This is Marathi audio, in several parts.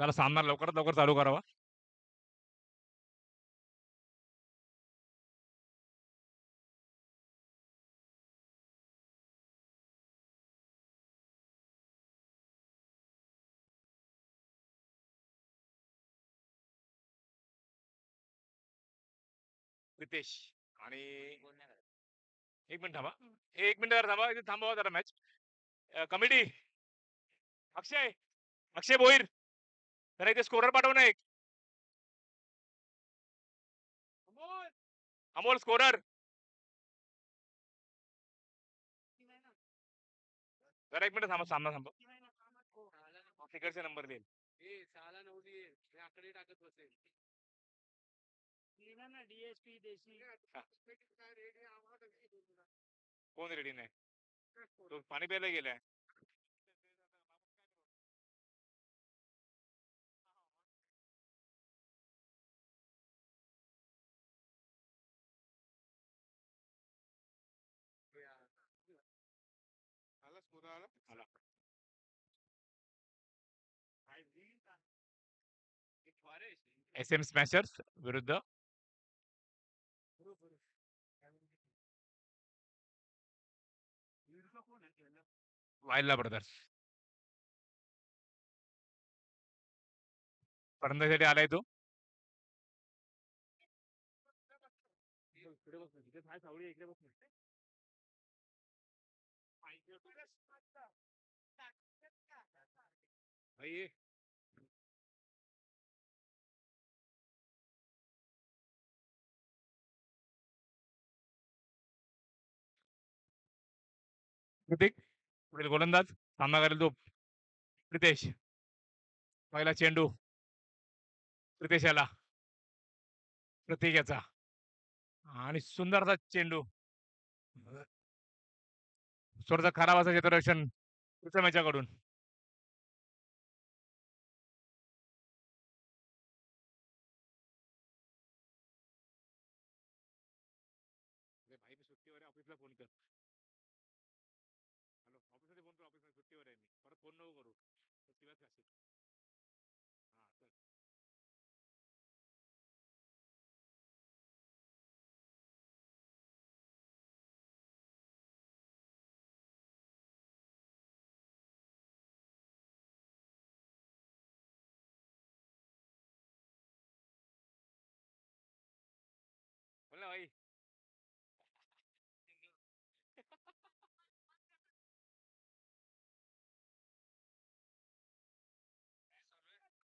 चला सामना लवकरात लवकर चालू करावा. रितेश आणि 1 मिनिट थांबा. 1 मिनिट जरा थांबा. इथे थांबवा जरा मॅच. कमिटी अक्षय, अक्षय भोईर जरा इथे स्कोरर पाठव ना एक. अमोल स्कोरर जरा 1 मिनिट थांबा. सामना थांबा. तिकडचे नंबर देईल. कोण रेडी नाही? तो पाणी प्यायला गेलाय. आला. SM स्मॅशर्स विरुद्ध वायला ब्रदर्स. फलंदाजीसाठी आलाय तो. भाई कृतिक पुढील गोलंदाज सामना करेल तो प्रितेश. पहिला चेंडू प्रितेश याला, प्रतीक याचा आणि सुंदरचा चेंडू. थोडंसं खराब असं क्षेत्ररक्षण पृथम याच्याकडून. भाई मी सुट्टीवर आहे, ऑफिसला फोन कर. हॅलो, ऑफिसमध्ये फोन कर. ऑफिसमध्ये सुट्टीवर आहे मी. परत फोन नको करू. सुट्टीवरच असेल. हा चल. बोल ना भाई.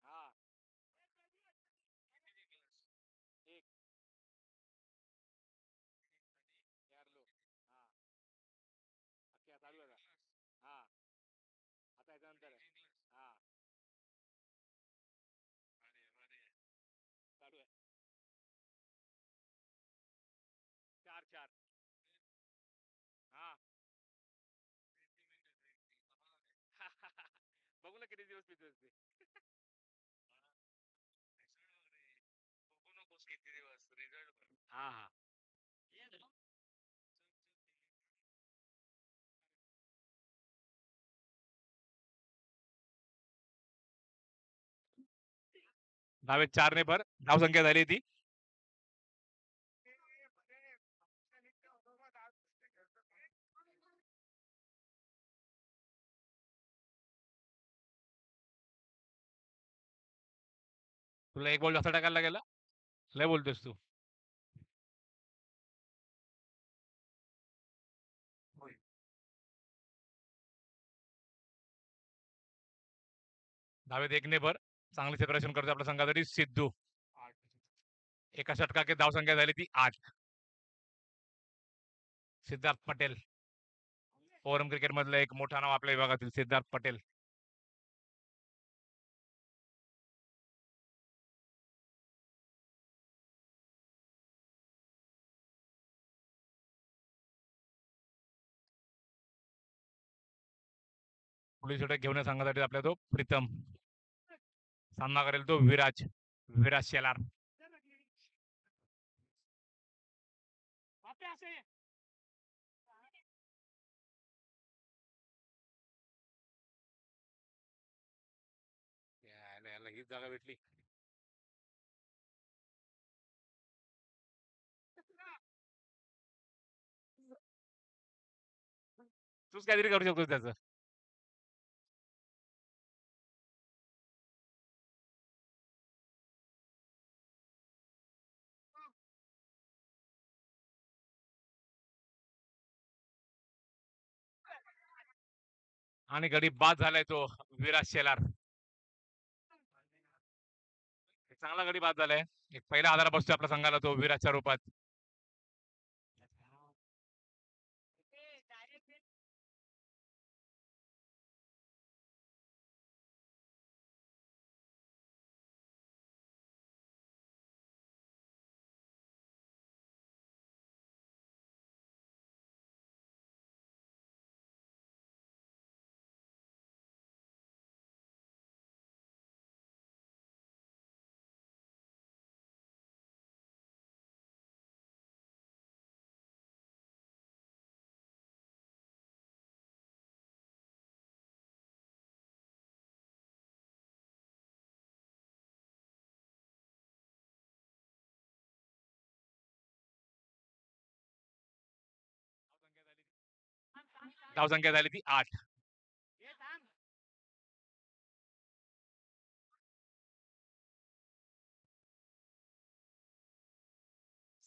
हा एक चार लो. हा अख्ख्या चालू आहे का? हा आता याच्यानंतर आहे. हा चालू आहे. 4-4. हा बघू ना किती दिवस पितोस ते. हा हा धावेत 4 ने भर. धावसंख्या झाली ती. तुला एक बॉल जास्त टाकायला लागेल. लय बोलतोस तू. धावेत 1 ने भर. चांगले सेपरेशन करतो आपल्या संघासाठी सिद्धू. एका षटकात धावसंख्या झाली ती 8. सिद्धार्थ पटेल फोरम क्रिकेट मधलं एक मोठा नाव आपल्या विभागातील सिद्धार्थ पटेल. पुढील षटक घेऊन संघासाठी आपल्या तो प्रीतम. सामना करेल तो विराज. विराज शेलार. त्याला हीच जागा भेटली. तूच काहीतरी करू शकतोस त्याचं. आणि गडी बाद झालाय तो विराज शेलार. एक चांगला गडी बाद झालाय. एक पहिला आधार बसतोय आपल्या संघाला तो विराजच्या रूपात. धावसंख्या झाली ती 8.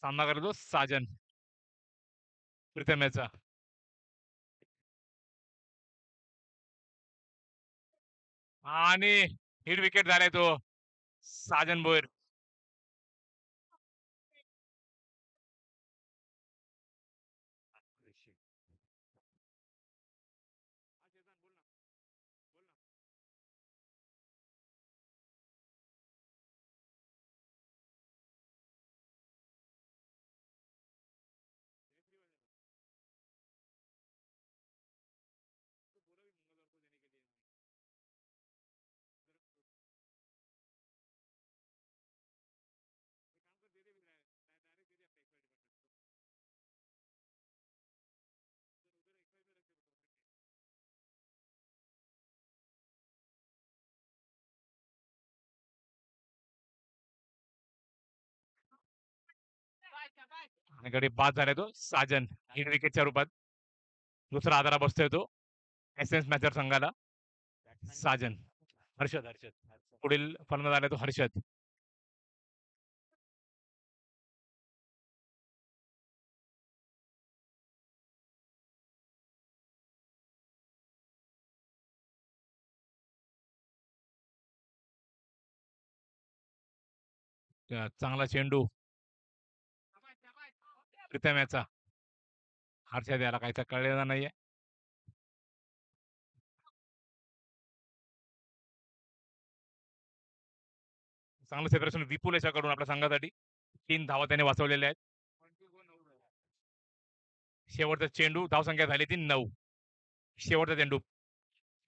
सामना करतो साजन प्रीतमेचा. आणि हिट विकेट झालाय तो साजन भोईर. आणि गडी बाद झालाय तो साजन हिट विकेटच्या रूपात. दुसरा आधारा बसतोय तो एसएस मॅचर संघाला. साजन हर्षद पुढील फलंदाज आलाय तो हर्षद. चांगला चेंडू प्रीतम याचा. हर्षद याला काही तर कळलेलं नाहीये. चांगलं सेलिब्रेशन विपुल याच्याकडून आपल्या संघासाठी. 3 धावा त्याने वाचवलेल्या आहेत. शेवटचा चेंडू धावसंख्या झाली ती 9. शेवटचा चेंडू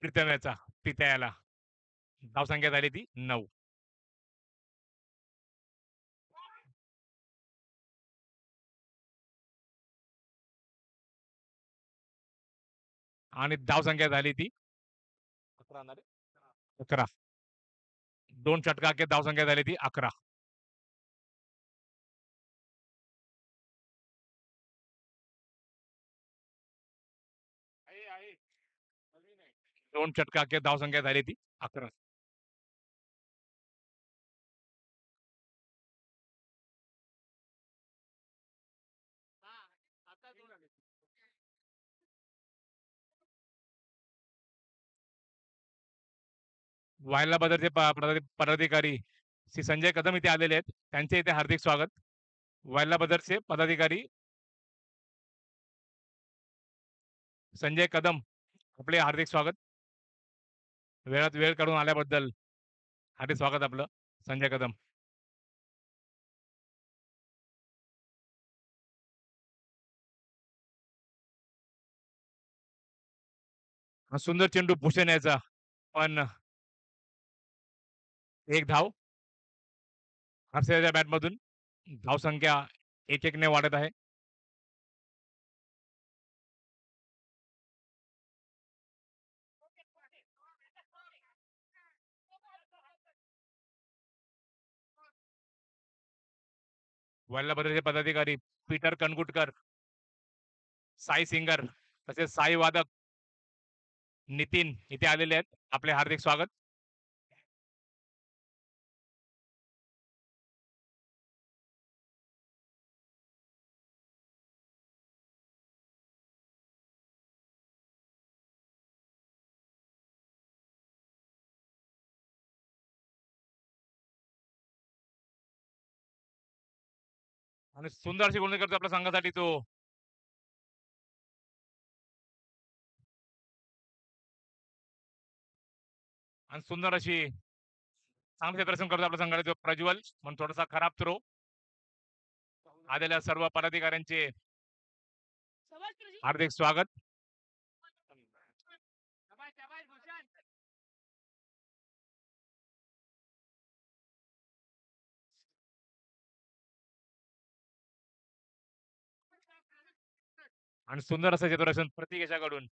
प्रीतम याचा पित्याला. धावसंख्या झाली ती 9. आणि धावसंख्या झाली ती 11. 2 षटका के धावसंख्या झाली ती 11. दोन षटका के धावसंख्या झाली ती 11. वायला बदरचे पदाधिकारी श्री संजय कदम इथे आलेले आहेत. त्यांचे इथे हार्दिक स्वागत. वायला बदरचे पदाधिकारी संजय कदम आपले हार्दिक स्वागत. वेळात वेळ काढून आल्याबद्दल हार्दिक स्वागत आपलं संजय कदम. सुंदर चेंडू भूषण याचा पण एक धाव. हर्षदच्या बॅट मधून धावसंख्या 1-1 ने वाढत आहे. वल्लभद्रचे पदाधिकारी पीटर कनगुटकर, साई सिंगर तसेच साई वादक नितीन इथे आलेले आहेत. आपले हार्दिक स्वागत. आणि सुंदर अशी गोलंदाजी करतो आपल्या संघासाठी तो. आणि सुंदर अशी चांगलं क्षेत्ररक्षण करतो आपल्या संघाचा तो प्रज्वल, पण थोडासा खराब थ्रो. आलेल्या सर्व पदाधिकाऱ्यांचे हार्दिक स्वागत. आणि सुंदर असं क्षेत्ररक्षण प्रतीक याच्याकडून.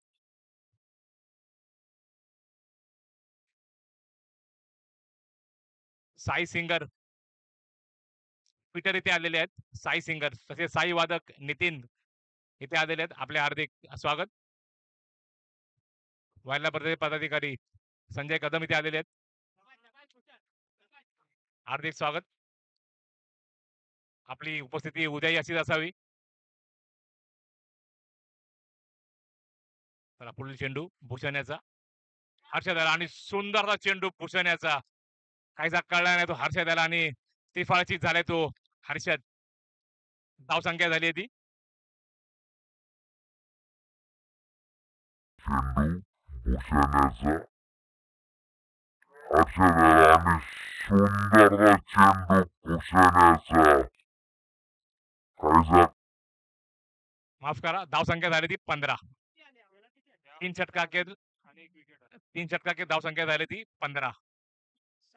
साई सिंगर पीटर इथे आलेले आहेत. साई सिंगर तसेच साई वादक नितीन इथे आलेले आहेत. आपले हार्दिक स्वागत. वायला पदाधिकारी संजय कदम इथे आलेले आहेत. हार्दिक स्वागत. आपली उपस्थिती उद्याही अशीच असावी. चला पुढील चेंडू भूषण्याचा. हर्षदाला आणि सुंदरचा चेंडू भूषण्याचा. काहीसा कळला नाही तो हर्षदाला आणि तिफाळची झालाय तो हर्षद. धाव संख्या झाली ती. चेंडू भूषणाचा हर्षदाला आणि सुंदरचा चेंडू भूषणाचा. काहीसा माफ करा, धाव संख्या झाली ती 15. तीन षटका के धाव संख्या झाली ती 15.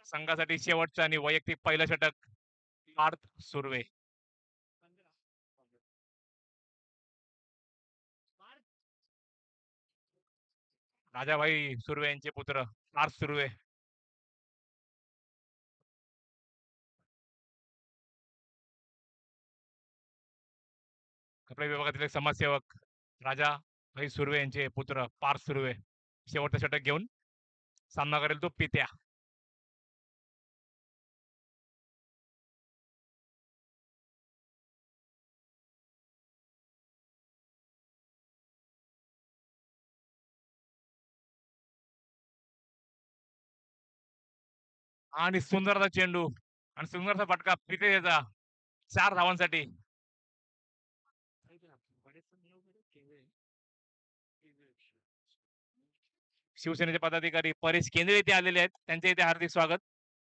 संघासाठी शेवटचं आणि वैयक्तिक पहिलं षटक पार्थ सुर्वे. राजाभाई सुर्वे यांचे पुत्र पार्थ सुर्वे. कपडे विभागातील एक समाजसेवक राजाभाई सुर्वे यांचे पुत्र पार्थ सुर्वे शेवटचं षटक घेऊन सामना करेल तो पित्या. आणि सुंदरचा चेंडू आणि सुंदरचा फटका पितेचा 4 धावांसाठी. शिवसेनेचे पदाधिकारी परेश केंद्रे इथे आलेले आहेत. त्यांचे इथे हार्दिक स्वागत.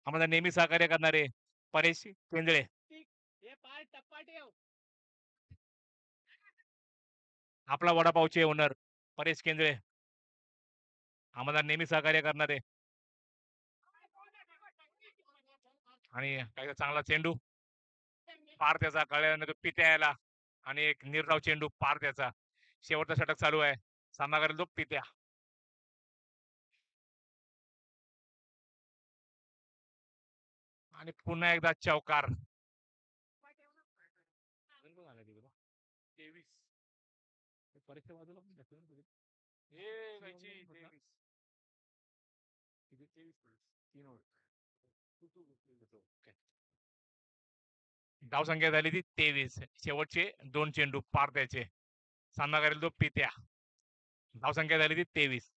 आम्हाला नेहमी सहकार्य करणारे परेश केंद्रे. आपला वडापावचे ओनर परेश केंद्रे आम्हाला नेहमी सहकार्य करणारे. आणि काही चांगला चेंडू पार त्याचा कळल्याने तो पित्या यायला आणि एक निर्धाव चेंडू पार त्याचा. शेवटचा षटक चालू आहे. सामना करेल तो पित्या. आणि पुन्हा एकदा चौकार. 23 परीक्षा बाजूला धाव संख्या झाली ती 23. शेवटचे 2 चेंडू पार त्याचे. सामना करेल तो पित्या. धाव संख्या झाली ती 23.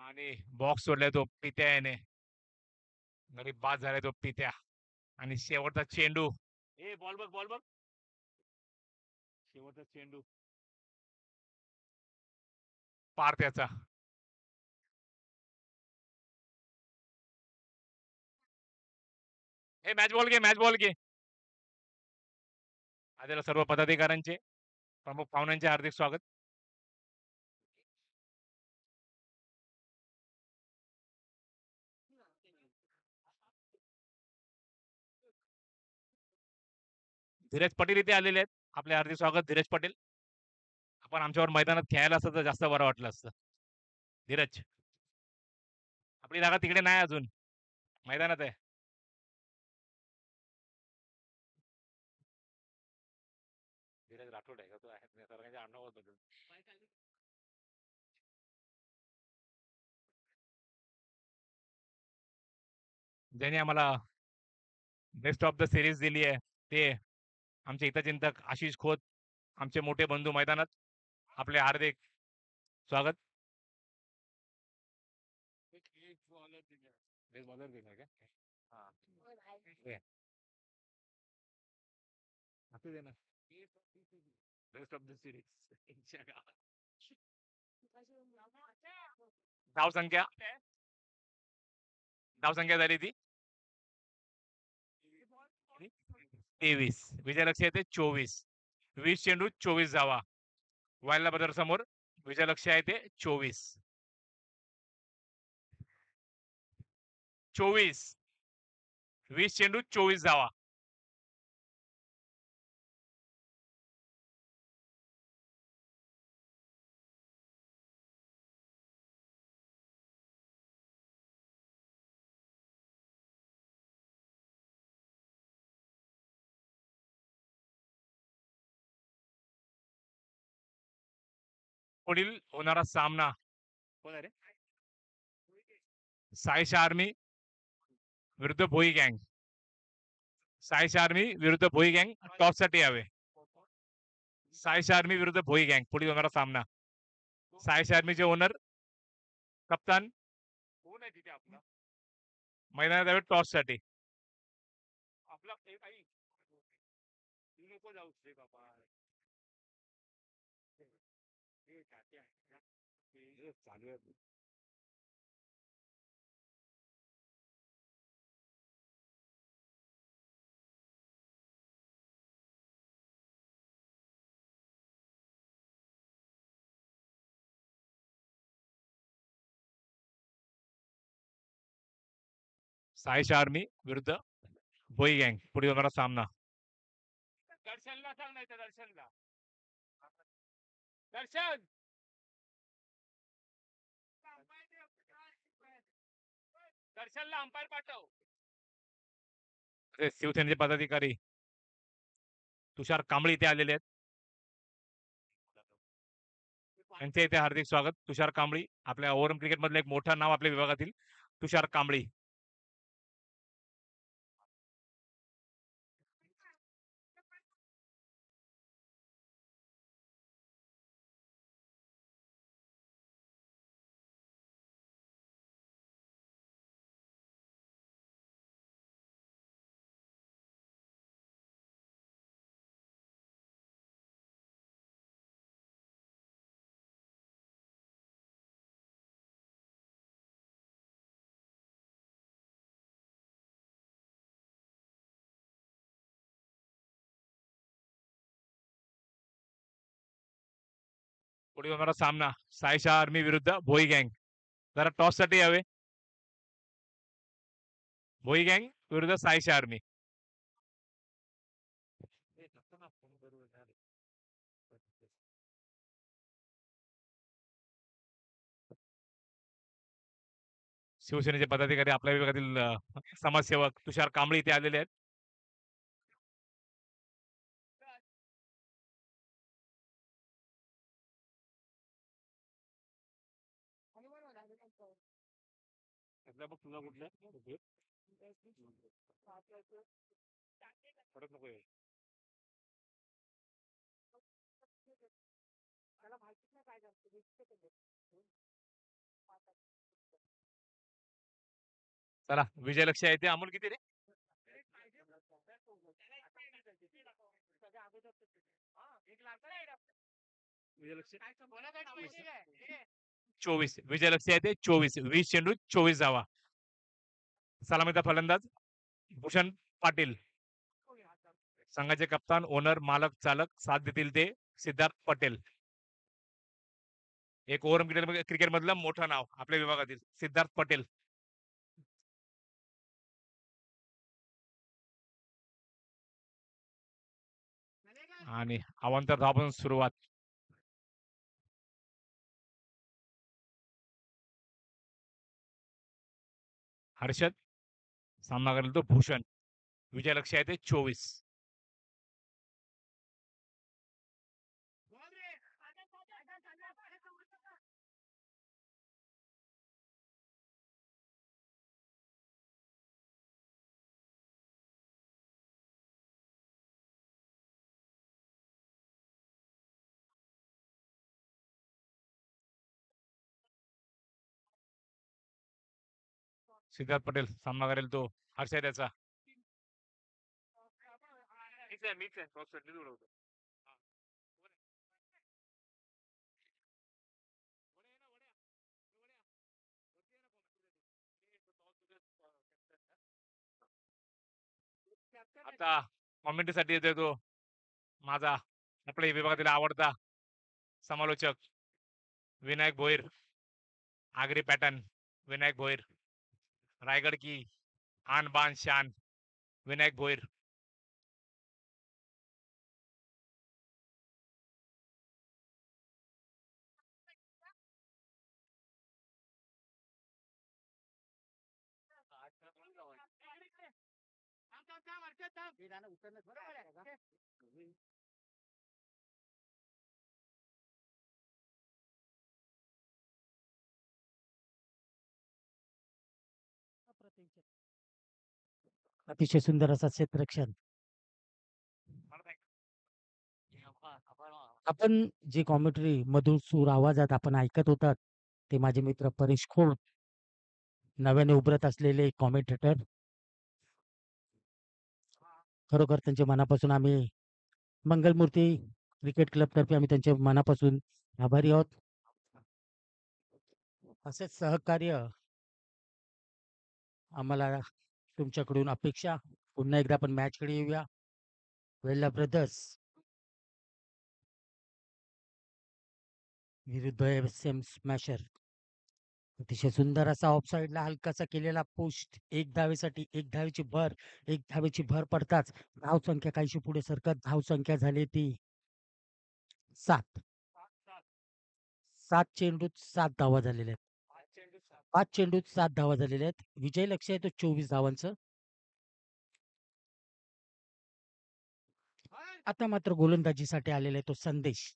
आणि बॉक्स सोडलाय तो पित्या याने. गरीब बाद झालाय तो पित्या. आणि शेवटचा चेंडू. बॉल बघ. शेवटचा चेंडू पार त्याचा. मॅच बॉल घे. आलेल्या सर्व पदाधिकाऱ्यांचे प्रमुख पाहुण्यांचे हार्दिक स्वागत. धीरज पटेल इथे आलेले आहेत. आपले हार्दिक स्वागत धीरज पटेल. आपण आमच्यावर मैदानात खेळायला असतं तर जास्त बरं वाटलं असतं. धीरज, आपली जागा तिकडे नाही अजून, मैदानात आहे. धीरज राठोड आहे का तो? आहे सर्वांच्या आडनाव बदल. ज्याने आम्हाला बेस्ट ऑफ द सिरीज दिली आहे ते आमचे हितचिंतक आशिष खोत, आमचे मोठे बंधू मैदानात. आपले हार्दिक स्वागत. बेस्ट ऑफ द सिरीज धाव संख्या झाली ती 23. विजयलक्ष्य येते 24. 20 चेंडू 24 धावा. वायला बदर समोर विजयलक्ष्य आहे ते 24. 20 चेंडू 24 धावा. पुढील होणारा सामना कोण आहे रे? साईश आर्मी विरुद्ध भोई गँग. साईश आर्मी विरुद्ध भोई गँग टॉस साठी यावे. साईश आर्मी विरुद्ध भोई गँग पुढील होणारा सामना. साईश आर्मीचे ओनर कप्तान कोण आहे तिथे आपला मैदानात यावे टॉस साठी. आपला नको जाऊ बाबा. चालू आहे. साईश आर्मी विरुद्ध भोई गँग पुढील होणारा सामना. दर्शनला सांग नाही तर दर्शनला. दर्शन दर्शनला अंपायर पाठव. शिवसेनेचे पदाधिकारी तुषार कांबळे इथे आलेले आहेत. त्यांचे इथे हार्दिक स्वागत. तुषार कांबळी आपल्या ओव्हरऑल क्रिकेट मधलं एक मोठं नाव आपल्या विभागातील तुषार कांबळी. पुढे होणारा सामना सायशा आर्मी विरुद्ध भोई गँग. जरा टॉस साठी यावे. भोई गँग विरुद्ध सायशा आर्मी. शिवसेनेचे पदाधिकारी आपल्या विभागातील समाजसेवक तुषार कांबळे इथे आलेले आहेत. तुला कुठल्या परत नको येऊ. चला विजयलक्ष्य आहे ते अमोल किती रे? विजयलक्ष्य 24. विजयलक्ष्य आहे ते 24. 20 चेंडू 24 धावा. सलामीचा फलंदाज भूषण पाटील. संघाचे कप्तान ओनर मालक चालक साथ देतील ते सिद्धार्थ पटेल. एक ओव्हर क्रिकेट मधलं मोठं नाव आपल्या विभागातील सिद्धार्थ पटेल. आणि अवांतर धावांपासून सुरुवात. हर्षद सामना करेल तो भूषण. विजय लक्ष्य आहे ते 24. सिद्धार्थ पटेल सामना करेल तो हर्ष आहे त्याचा. मीच आहे क्रॉस सेटलीच उडवतो. आता कॉमेंट्रीसाठी येतोय तो माझा आपल्या विभागातील आवडता समालोचक विनायक भोईर. आगरी पॅटर्न विनायक भोईर. रायगड की आन बान शान विनायक भोईर. अतिशय सुंदर असा क्षेत्ररक्षण. आपण जी कॉमेंट्री मधून सूर आवाजात आपण ऐकत होतात ते माझे मित्र परेश खोड, नव्याने उभरत असलेले कॉमेंटेटर. खरोखर त्यांच्या मनापासून आम्ही मंगलमूर्ती क्रिकेट क्लब तर्फे आम्ही त्यांच्या मनापासून आभारी आहोत. असेच सहकार्य आम्हाला तुमच्याकडून अपेक्षा. पुन्हा एकदा आपण मॅचकडे येऊया. वेल्ला ब्रदर्स विरुद्ध एम स्मॅशर. अतिशय सुंदर असा ऑफसाईडला हलकासा केलेला पोस्ट. एक धावेसाठी एक धावेची भर. एक धावेची भर पडताच धाव संख्या काहीशी पुढे सरकत धाव संख्या झाली ती 7. 7 चेंडूत 7 धावा झालेल्या आहेत. 5 चेंडूत 7 धावा झालेल्या आहेत. विजय लक्ष्य आहे तो 24 धावांचं. आता मात्र गोलंदाजीसाठी आलेला आहे तो संदेश.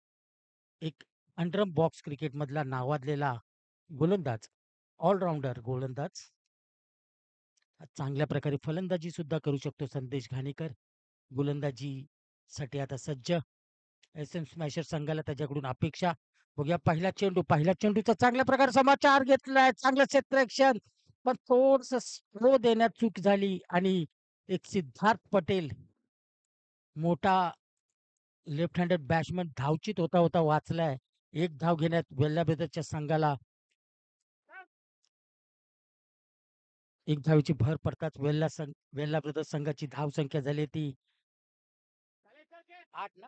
एक अंडरम बॉक्स क्रिकेट मधला नावाजलेला गोलंदाज, ऑलराऊंडर गोलंदाज. चांगल्या प्रकारे फलंदाजी सुद्धा करू शकतो संदेश घाणेकर. गोलंदाजीसाठी आता सज्ज. एस एम स्मॅशर संघाला त्याच्याकडून अपेक्षा. बघूया पहिला चेंडू. पहिल्या चेंडूचा चांगल्या प्रकारे समाचार घेतलाय. चांगलं क्षेत्ररक्षण पण थोडस स्लो देण्यात चूक झाली आणि एक सिद्धार्थ पटेल मोठा लेफ्ट हँडेड बॅट्समन धावचित होता होता वाचलाय. एक धाव घेण्यात वेल्ला ब्रदर्सच्या संघाला एक धावेची भर पडताच वेल्ला ब्रदर्स संघाची धाव संख्या झाली ती 8 ना.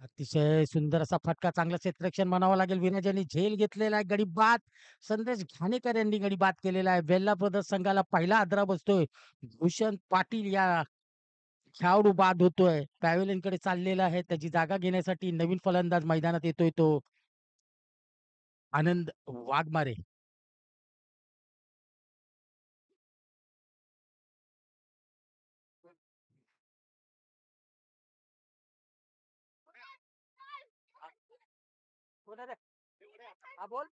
अतिशय सुंदर असा फटका. चांगलं क्षेत्ररक्षण म्हणावं लागेल. विराज यांनी झेल घेतलेला आहे. गडी बाद. संदेश घाणेकर यांनी गडी बाद केलेला आहे. वेल्ला ब्रदर्स संघाला पहिला आदरा बसतोय. भूषण पाटील या खेळाडू बाद होतोय. पॅव्हेलियन कडे चाललेला आहे. त्याची जागा घेण्यासाठी नवीन फलंदाज मैदानात येतोय तो आनंद वाघमारे. हा बोल.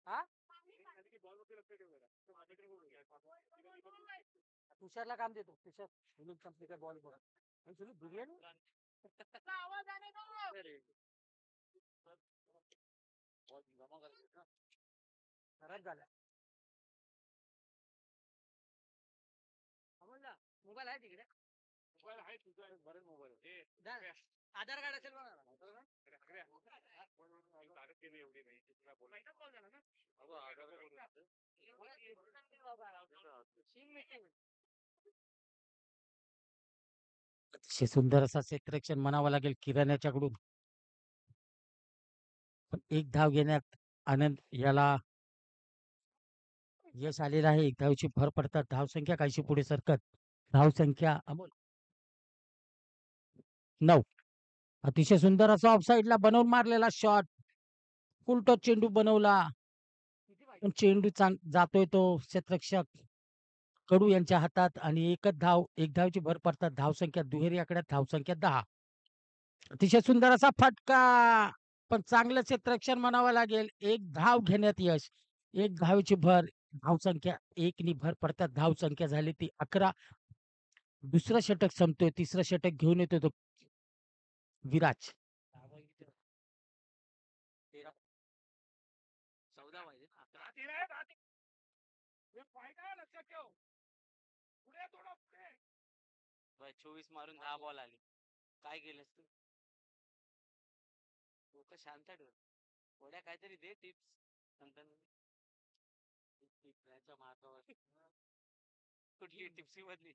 हा तुषारला काम देतो. तुषार बॉल बिर्याणी खराब झाला. मोबाईल आहे तिकडे. आधार कार्ड असेल बघा. अतिशय सुंदर असा क्षेत्ररक्षण म्हणावं लागेल किराण्याच्याकडून. एक धाव घेण्यात आनंद याला यश आलेलं आहे. एक धावेची भर पडतात धावसंख्या काहीशी पुढे सरकत. धावसंख्या अमोल 9. अतिशय सुंदर असा ऑफसाईडला बनवून मारलेला शॉट. फुल टच चेंडू बनवला. पण चेंडू जातोय तो क्षेत्ररक्षक कडू यांच्या हातात आणि एकच धाव. एक धावची भर पडतात धावसंख्या दुहेरी आकड्यात धावसंख्या 10. अतिशय सुंदर असा फटका. पण चांगलं क्षेत्ररक्षण म्हणावं लागेल. एक धाव घेण्यात यश. एक धावेची भर. धावसंख्या 1 नी भर पडतात. धावसंख्या झाली ती 11. दुसरं षटक संपतोय. तिसरं षटक घेऊन येतोय तो विराज. 14 पाहिजे ना. 13 आहे, 13. हे पॉइंट आहे लक्षात ठेव. पुढे थोडं पुढे. 24 मारून 10 बॉल आले. काय केलंस तू? डोकं शांत ठेव. थोड्या काहीतरी दे टिप्स. नंतर टिप्सच्या मार्गावर कुठली टिप्सी मधली?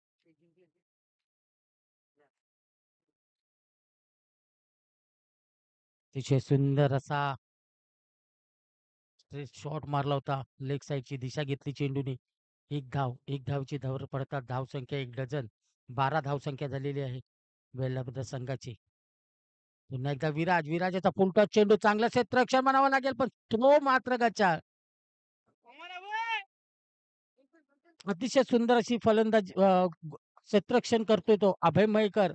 अतिशय सुंदर असा शॉट मारला होता. लेग साईडची दिशा घेतली चेंडूने. एक धाव. एक धावची धावर पडतात. धावसंख्या 1 डझन. 12 धावसंख्या झालेली आहे वेल्हाबद्दल संघाची. पुन्हा एकदा विराज. विराजाचा फुल टच चेंडू चांगलं क्षेत्ररक्षण म्हणावं लागेल पण तो मात्र गचाळ. अतिशय सुंदर अशी फलंदाजी क्षेत्ररक्षण करतोय तो अभय मयेकर.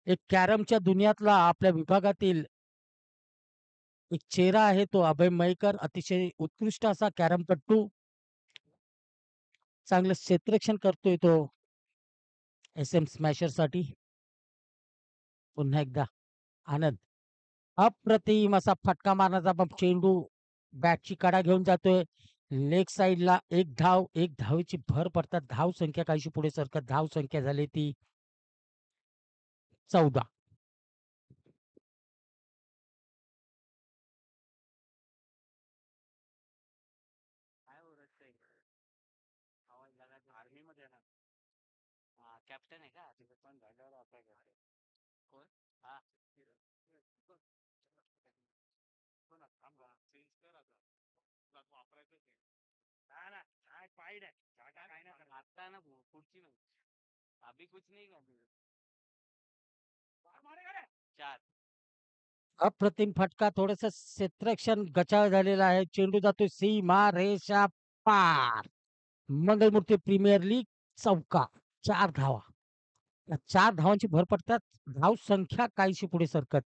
एक कॅरमच्या दुनियातला आपल्या विभागातील एक चेहरा आहे तो अभय मयेकर. अतिशय उत्कृष्ट असा कॅरमपट्टू. चांगलं क्षेत्ररक्षण करतोय तो SM स्मॅशर साठी. पुन्हा एकदा आनंद. अप्रतिम असा फटका मारण्याचा पण चेंडू बॅटची कडा घेऊन जातोय. लेग साईडला एक धाव. एक धावेची भर पडतात. धाव संख्या काहीशी पुढे सरकत. धाव संख्या झाली ती 14. काय ओरडतंय? आवाज लागायचा. आर्मी मध्ये आहे ना. हा कॅप्टन आहे का? तिथे पण झाल्यावर अप्लाय करते. कोण? हा. हो ना, थांब ना. चेंज कर आता. तुला वापरायचंच आहे. ना ना, काय पाईड आहे. जागा काय नाही करणार. आता ना पुढची नाही. अभी कुछ नहीं कर. बार मारेगा रे. 4. अप्रतिम फटका. थोडस क्षेत्ररक्षण गचाळ झालेलं आहे. चेंडू जातोय सीमा रेषा पार. मंगलमूर्ती प्रीमियर लीग चौका. 4 धावा. या 4 धावांची भर पडतात. धाव संख्या काहीशी पुढे सरकत.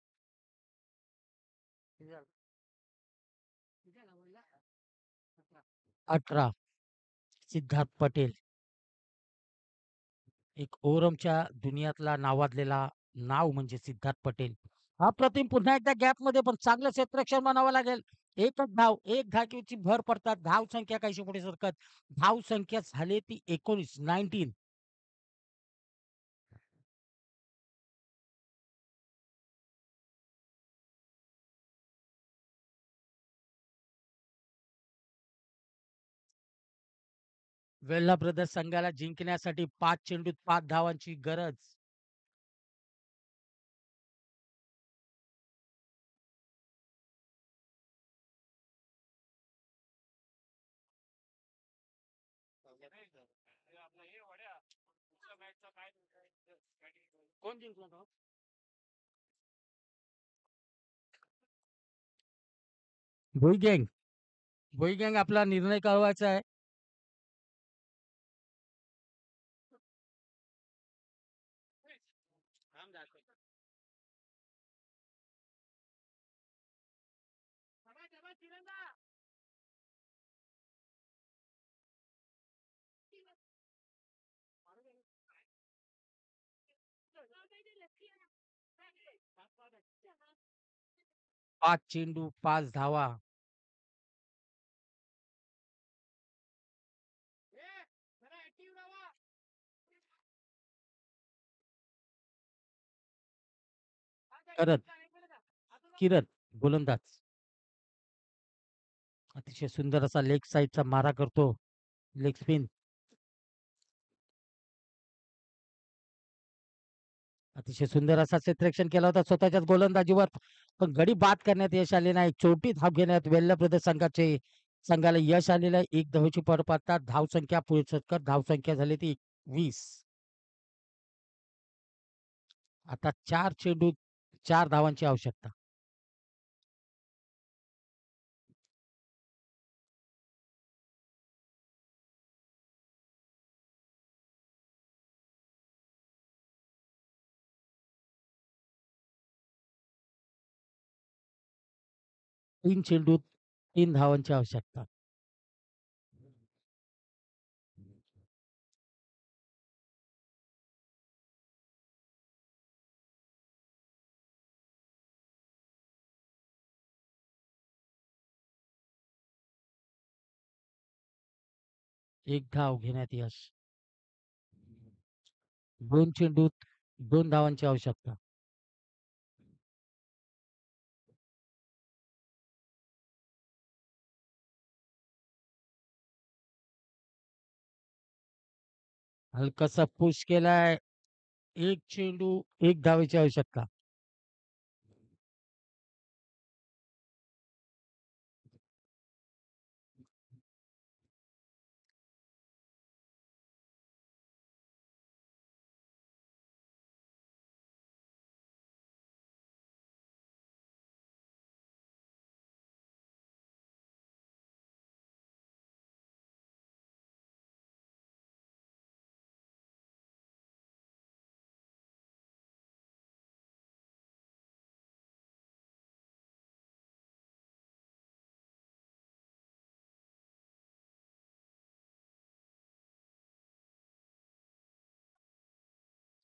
18. सिद्धार्थ पटेल. एक ओरमच्या दुनियातला नावाजलेला नाव म्हणजे सिद्धार्थ पटेल. अप्रतिम पुन्हा एकदा गॅपमध्ये पण चांगलं क्षेत्ररक्षण म्हणावं लागेल. एकच धाव. एक धावेची भर पडतात. धाव संख्या काहीशी पुढे सरकत. धाव संख्या झाली ती 19. वेल्हा ब्रदर्स संघाला जिंकण्यासाठी 5 चेंडूत 5 धावांची गरज. आपलं हे वड्या. पुढच्या मॅचचा काय कोण जिंकला तो? भुईगँग. भुईगँग आपला निर्णय कळवायचा आहे. थांब जातो. 5 चेंडू 5 धावा. करत किरण गोलंदाज. अतिशय सुंदर असा लेग साईडचा मारा करतो. Leg spin. अतिशय सुंदर असा क्षेत्ररक्षण केला होता स्वतःच्याच गोलंदाजीवर. पण गडी बाद करण्यात यश आले नाही. छोटी धाव घेण्यात वेल्हा ब्रदर्स संघाचे संघाला यश आलेलं आहे. 1 धावेची भर पडतात. धावसंख्या पुरस्कर धावसंख्या झाली ती 20. आता 4 चेंडू 4 धावांची आवश्यकता. तीन चेंडूत 3 धावांची आवश्यकता. एक धाव घेण्यात यश. 2 चेंडूत 2 धावांची आवश्यकता. हलकासा पुश केलाय. 1 चेंडू 1 धावेची आवश्यकता.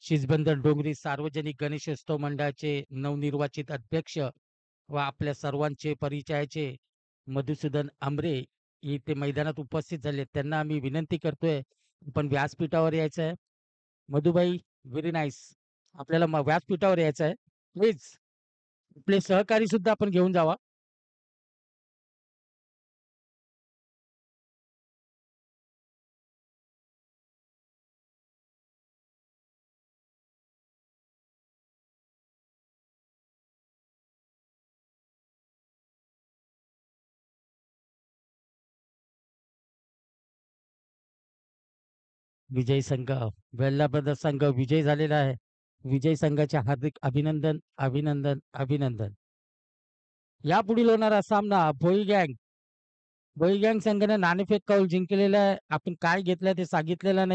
शिसबंधन डोंगरी सार्वजनिक गणेशोत्सव मंडळाचे नवनिर्वाचित अध्यक्ष व आपल्या सर्वांचे परिचयाचे मधुसूदन आमरे इथे मैदानात उपस्थित झाले. त्यांना आम्ही विनंती करतोय, आपण व्यासपीठावर यायचं आहे. Madhubai, very nice. आपल्याला व्यासपीठावर यायचं आहे. प्लीज आपले सहकारी सुद्धा आपण घेऊन जावा. विजयी संघ वेल्ला ब्रदर्स संघ विजयी झालेला आहे. विजयी संघाचे हार्दिक अभिनंदन, अभिनंदन, अभिनंदन. यापुढील होणारा सामना भोई गँग संघाने नाणेफेक कौल जिंकलेला आहे. आपण काय घेतलं ते सांगितलेलं नाही.